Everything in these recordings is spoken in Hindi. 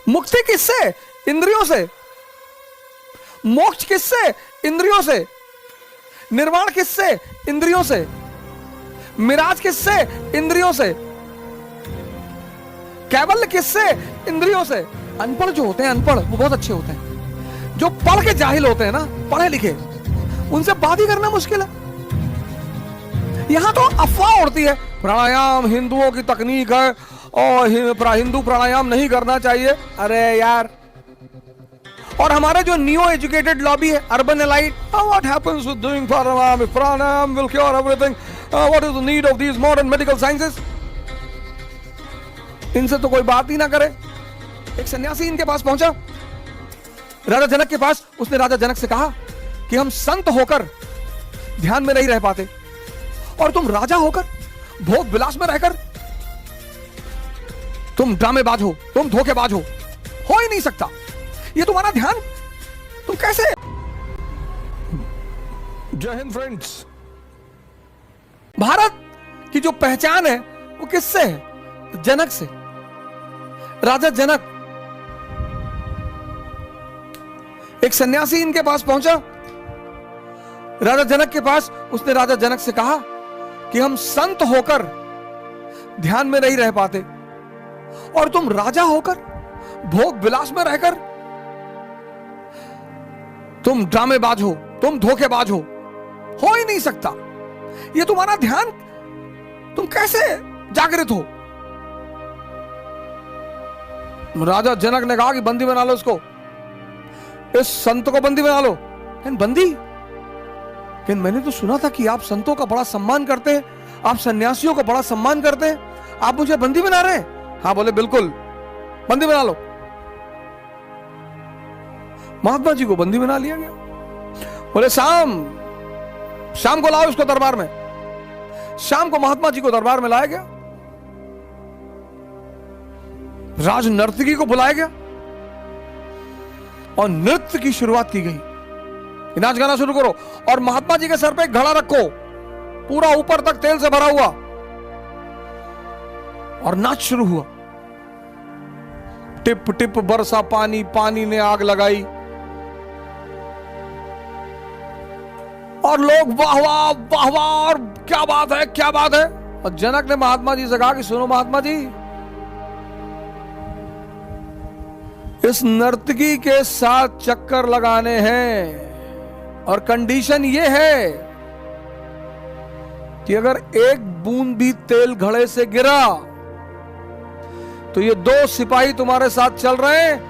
मुक्ति किससे? इंद्रियों से। मोक्ष किससे? इंद्रियों से। निर्वाण किससे? इंद्रियों से। मिराज किससे? इंद्रियों से। कैवल्य किससे? इंद्रियों से। अनपढ़ जो होते हैं, अनपढ़, वो बहुत अच्छे होते हैं। जो पढ़ के जाहिल होते हैं ना, पढ़े लिखे, उनसे बात ही करना मुश्किल है। यहां तो अफवाह उड़ती है, प्राणायाम हिंदुओं की तकनीक है और हिंदू प्राणायाम नहीं करना चाहिए। अरे यार, और हमारे जो न्यू एजुकेटेड लॉबी है, urban elite, what happens with doing pranayama, pranayama will cure everything, what is the need of these modern medical sciences. इनसे तो कोई बात ही ना करे। एक सन्यासी इनके पास पहुंचा, राजा जनक के पास। उसने राजा जनक से कहा कि हम संत होकर ध्यान में नहीं रह पाते, और तुम राजा होकर भोग विलास में रहकर तुम ड्रामेबाज हो, तुम धोखेबाज हो ही नहीं सकता। ये तुम्हारा ध्यान तुम कैसे? जय हिंद फ्रेंड्स। भारत की जो पहचान है वो किससे है? जनक से। राजा जनक। एक सन्यासी इनके पास पहुंचा, राजा जनक के पास। उसने राजा जनक से कहा कि हम संत होकर ध्यान में नहीं रह पाते, और तुम राजा होकर भोग विलास में रहकर तुम ड्रामेबाज हो, तुम धोखेबाज हो ही नहीं सकता। ये तुम्हारा ध्यान तुम कैसे जागृत हो? राजा जनक ने कहा कि बंदी बना लो इसको, इस संत को बंदी बना लो। बंदी? लेकिन मैंने तो सुना था कि आप संतों का बड़ा सम्मान करते हैं, आप सन्यासियों का बड़ा सम्मान करते हैं, आप मुझे बंदी बना रहे हैं? हाँ, बोले बिल्कुल, बंदी बना लो। महात्मा जी को बंदी बना लिया गया। बोले शाम को लाओ इसको दरबार में। शाम को महात्मा जी को दरबार में लाया गया। राज नर्तकी को बुलाया गया और नृत्य की शुरुआत की गई। नाच गाना शुरू करो, और महात्मा जी के सर पे एक घड़ा रखो, पूरा ऊपर तक तेल से भरा हुआ, और नाच शुरू हुआ। टिप टिप बरसा पानी, पानी ने आग लगाई, और लोग वाह वाह वाह वाह, और क्या बात है, क्या बात है। और जनक ने महात्मा जी से कहा कि सुनो महात्मा जी, इस नर्तकी के साथ चक्कर लगाने हैं, और कंडीशन ये है कि अगर एक बूंद भी तेल घड़े से गिरा तो ये 2 सिपाही तुम्हारे साथ चल रहे हैं,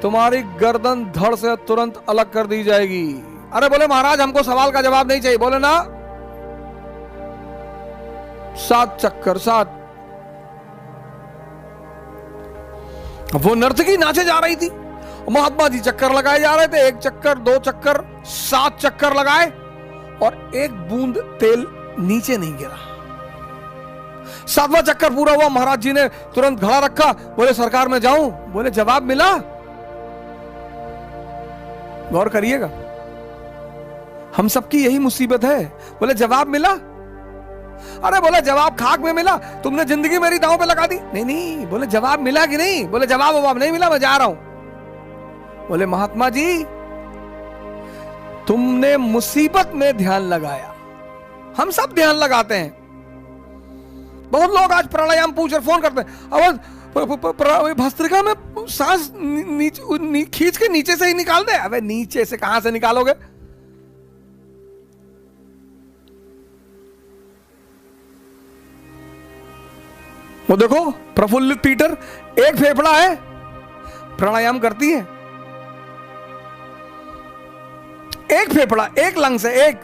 तुम्हारी गर्दन धड़ से तुरंत अलग कर दी जाएगी। अरे बोले महाराज, हमको सवाल का जवाब नहीं चाहिए। बोले ना, 7 चक्कर 7। वो नर्तकी नाचे जा रही थी, महात्मा जी चक्कर लगाए जा रहे थे। 1 चक्कर, 2 चक्कर, 7 चक्कर लगाए, और एक बूंद तेल नीचे नहीं गिरा। 7वां चक्कर पूरा हुआ, महाराज जी ने तुरंत घड़ा रखा। बोले सरकार में जाऊं? बोले जवाब मिला? गौर करिएगा, हम सबकी यही मुसीबत है। बोले जवाब मिला? अरे बोले जवाब खाक में मिला, तुमने जिंदगी मेरी दांव पे लगा दी। नहीं, बोले जवाब मिला कि नहीं? बोले जवाब नहीं मिला, मैं जा रहा हूं। बोले महात्मा जी, तुमने मुसीबत में ध्यान लगाया। हम सब ध्यान लगाते हैं। बहुत लोग आज प्राणायाम पूछ और फोन करते हैं, अब भस्त्रिका में सांस खींच के नीचे से ही निकाल दे। अबे नीचे से कहां से निकालोगे? वो देखो प्रफुल्लित पीटर, एक फेफड़ा है, प्राणायाम करती है। एक फेफड़ा, एक लंग से, एक।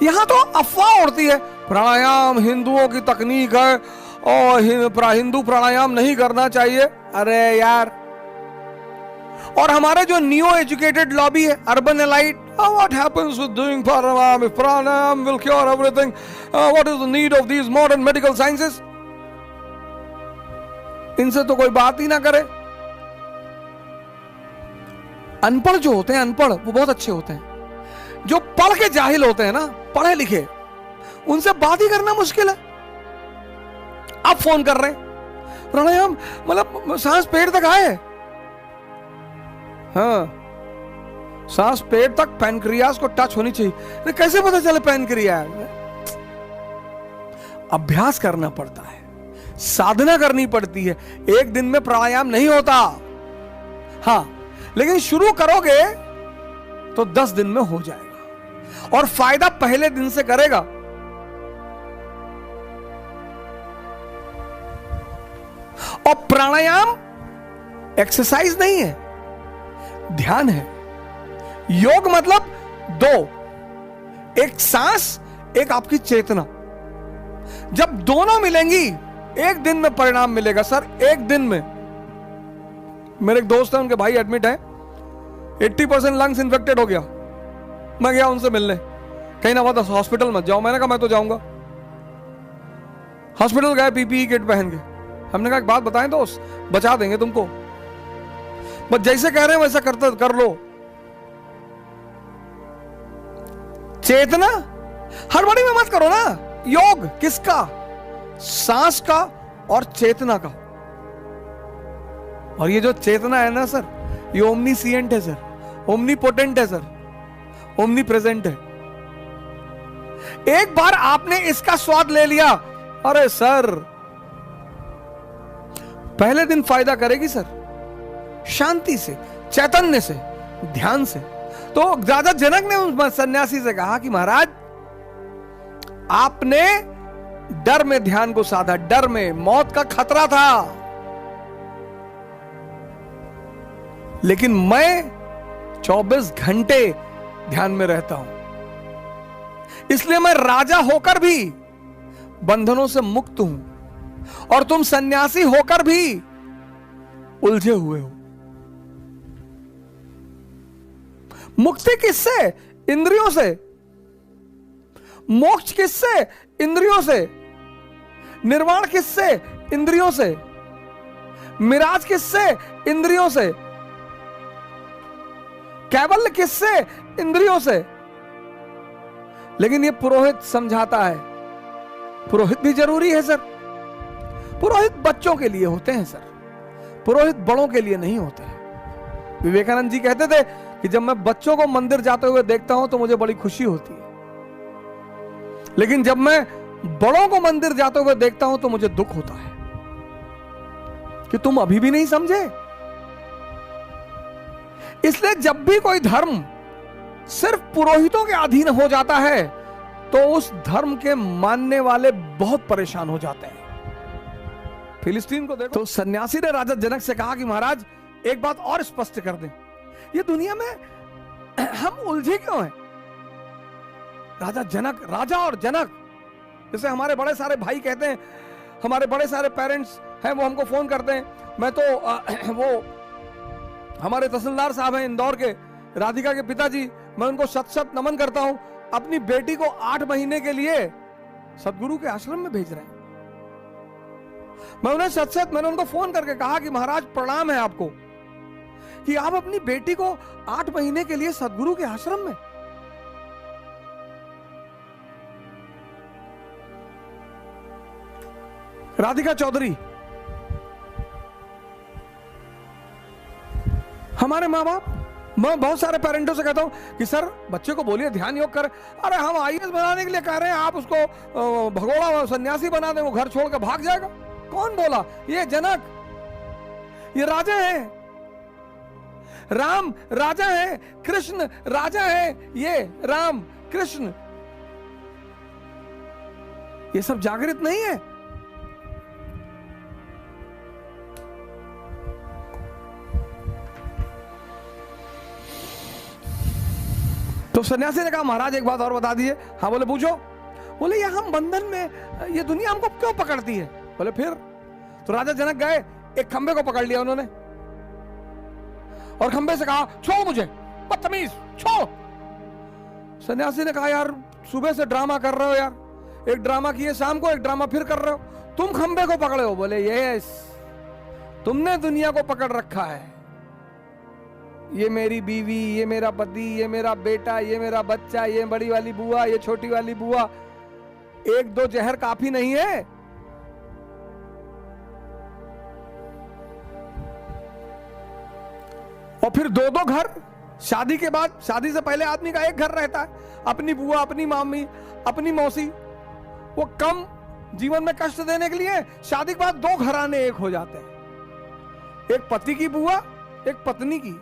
यहां तो अफवाह उड़ती है, प्राणायाम हिंदुओं की तकनीक है और हिंदू प्राणायाम नहीं करना चाहिए। अरे यार, और हमारे जो न्यू एजुकेटेड लॉबी है, urban elite, what happens with doing pranayama, pranayama will cure everything, what is the need of these modern medical sciences. इनसे तो कोई बात ही ना करे। अनपढ़ जो होते हैं, अनपढ़, वो बहुत अच्छे होते हैं। जो पढ़ के जाहिल होते हैं ना, पढ़े लिखे, उनसे बात ही करना मुश्किल है। आप फोन कर रहे हैं, प्राणायाम मतलब सांस पेट तक आए। हाँ, सांस पेट तक पैनक्रियास को टच होनी चाहिए। अरे कैसे पता चले पैनक्रियास? अभ्यास करना पड़ता है, साधना करनी पड़ती है। एक दिन में प्राणायाम नहीं होता। हाँ, लेकिन शुरू करोगे तो 10 दिन में हो जाएगा और फायदा पहले दिन से करेगा। और प्राणायाम एक्सरसाइज नहीं है, ध्यान है। योग मतलब दो, एक सांस, एक आपकी चेतना। जब दोनों मिलेंगी एक दिन में परिणाम मिलेगा सर, एक दिन में। मेरे एक दोस्त है, उनके भाई एडमिट है, 80% लंग्स इन्फेक्टेड हो गया। मैं गया उनसे मिलने, कहीं ना बात हॉस्पिटल मत जाओ। मैंने कहा मैं तो जाऊंगा। हॉस्पिटल गए पीपीई किट पहन के। हमने कहा एक बात बताएं दोस्त, बचा देंगे तुमको, बस जैसे कह रहे हैं वैसा कर लो। चेतना हड़बड़ी में मत करो ना। योग किसका? सांस का और चेतना का। और ये जो चेतना है ना सर, ये ओमनीसिएंट है सर, ओमनीपोटेंट है सर, ओमनी प्रेजेंट है। एक बार आपने इसका स्वाद ले लिया, अरे सर पहले दिन फायदा करेगी सर, शांति से, चैतन्य से, ध्यान से। तो राजा जनक ने उस सन्यासी से कहा कि महाराज आपने डर में ध्यान को साधा, डर में, मौत का खतरा था, लेकिन मैं 24 घंटे ध्यान में रहता हूं, इसलिए मैं राजा होकर भी बंधनों से मुक्त हूं और तुम सन्यासी होकर भी उलझे हुए हो। मुक्ति किससे? इंद्रियों से। मोक्ष किससे? इंद्रियों से। निर्वाण किससे? इंद्रियों से। मिराज किससे? इंद्रियों से। कैवल्य किससे? इंद्रियों से। लेकिन ये पुरोहित समझाता है, पुरोहित भी जरूरी है सर। पुरोहित बच्चों के लिए होते हैं सर, पुरोहित बड़ों के लिए नहीं होते हैं। विवेकानंद जी कहते थे कि जब मैं बच्चों को मंदिर जाते हुए देखता हूं तो मुझे बड़ी खुशी होती है, लेकिन जब मैं बड़ों को मंदिर जाते हुए देखता हूं तो मुझे दुख होता है कि तुम अभी भी नहीं समझे। इसलिए जब भी कोई धर्म सिर्फ पुरोहितों के अधीन हो जाता है तो उस धर्म के मानने वाले बहुत परेशान हो जाते हैं। फिलिस्तीन को देखो। तो सन्यासी ने राजा जनक से कहा कि महाराज एक बात और स्पष्ट कर दें, ये दुनिया में हम उलझे क्यों हैं? राजा जनक, राजा और जनक, जैसे हमारे बड़े सारे भाई कहते हैं, हमारे बड़े सारे पेरेंट्स हैं, वो हमको फोन करते हैं। मैं तो वो हमारे तहसीलदार साहब हैं इंदौर के, राधिका के पिताजी, मैं उनको शत शत नमन करता हूं, अपनी बेटी को 8 महीने के लिए सदगुरु के आश्रम में भेज रहे हैं। मैं उन्हें सत मैंने उनको फोन करके कहा कि महाराज प्रणाम है आपको कि आप अपनी बेटी को 8 महीने के लिए सदगुरु के आश्रम में। राधिका चौधरी, हमारे माँ बाप, मैं बहुत सारे पेरेंटों से कहता हूं कि सर बच्चे को बोलिए ध्यान योग कर। अरे हम आईएएस बनाने के लिए कह रहे हैं, आप उसको भगोड़ा सन्यासी बना दें, वो घर छोड़कर भाग जाएगा। कौन बोला? ये जनक, ये राजा है, राम राजा है, कृष्ण राजा है, ये राम कृष्ण, ये सब जागृत नहीं है। तो सन्यासी ने कहा महाराज एक बात और बता दीजिए। हाँ बोले पूछो। बोले ये हम बंधन में, ये दुनिया हमको क्यों पकड़ती है? बोले फिर? तो राजा जनक गए, एक खंबे को पकड़ लिया उन्होंने और खंबे से कहा छोड़ मुझे, बदतमीज छोड़। सन्यासी ने कहा यार सुबह से ड्रामा कर रहे हो यार, एक ड्रामा किए शाम को, एक ड्रामा फिर कर रहे हो, तुम खंबे को पकड़े हो। बोले यस, तुमने दुनिया को पकड़ रखा है, ये मेरी बीवी, ये मेरा पति, ये मेरा बेटा, ये मेरा बच्चा, ये बड़ी वाली बुआ, ये छोटी वाली बुआ, 1-2 जहर काफी नहीं है। और फिर दो दो घर। शादी के बाद, शादी से पहले आदमी का एक घर रहता है, अपनी बुआ, अपनी मामी, अपनी मौसी। वो कम जीवन में कष्ट देने के लिए शादी के बाद दो घराने एक हो जाते हैं, एक पति की बुआ, एक पत्नी की,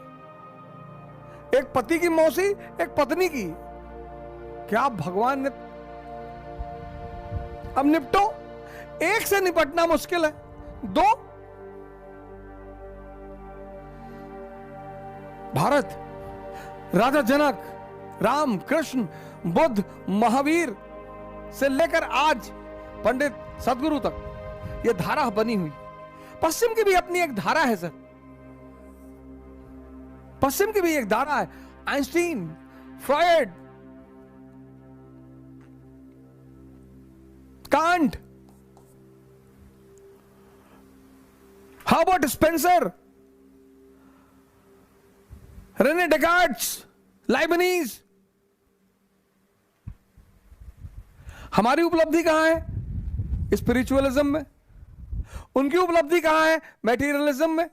एक पति की मौसी, एक पत्नी की। क्या भगवान ने, अब निपटो। एक से निपटना मुश्किल है, दो। भारत, राजा जनक, राम, कृष्ण, बुद्ध, महावीर से लेकर आज पंडित सदगुरु तक यह धारा बनी हुई। पश्चिम की भी अपनी एक धारा है सर, पश्चिम की भी एक धारा है। Einstein, Freud, Kant, Herbert Spencer, Rene Descartes, Leibniz. हमारी उपलब्धि कहां है? स्पिरिचुअलिज्म में। उनकी उपलब्धि कहां है? मैटेरियलिज्म में।